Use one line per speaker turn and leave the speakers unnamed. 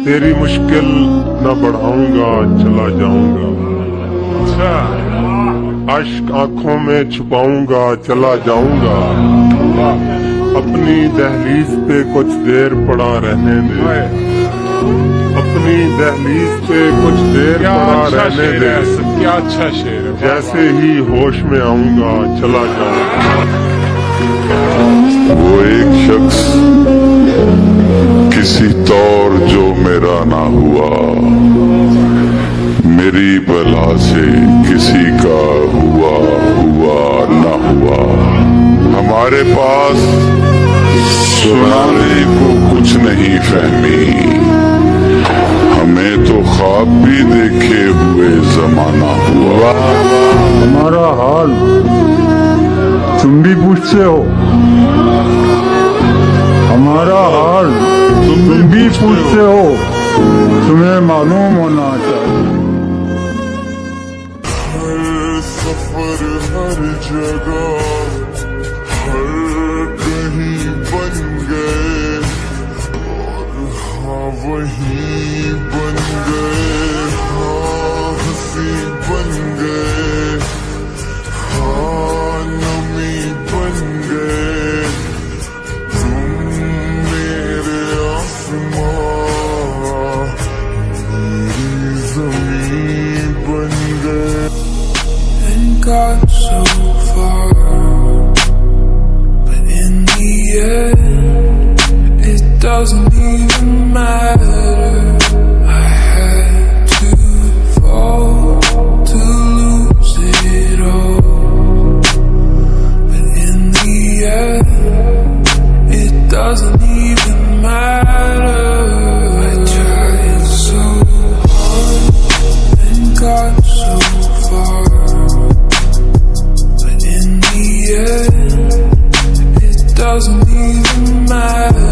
तेरी मुश्किल न बढ़ाऊंगा, चला जाऊंगा। अच्छा, अश्क आंखों में छुपाऊंगा, चला जाऊंगा। अपनी दहलीज पे कुछ देर पड़ा रहने दे, अपनी दहलीज पे कुछ देर पड़ा रहने दे।
क्या अच्छा शेर है।
जैसे ही होश में आऊंगा, चला जाऊंगा।
वो एक शख्स किसी तौर जो मेरा ना हुआ, मेरी बला से किसी का हुआ ना हुआ। हमारे पास सुनाने को कुछ नहीं फहमी, हमें तो ख्वाब भी देखे हुए जमाना हुआ।
हमारा हाल तुम भी पूछते हो, हमारा हाल तुम भी पूछते हो, तुम्हें मालूम होना चाहिए।
हर सफर हर जगह हर कहीं बन गए, और हाँ वहीं बन गए, हाँ हंसी बन गए, हाँ नमी बन गए। तुम मेरे आसमां, मेरी ज़मीन बन गए।
And got so far, but in the end, it doesn't even matter. I had to fall to lose it all, but in the end, it doesn't even matter. I tried so hard and got so far, but in the end, it doesn't even matter.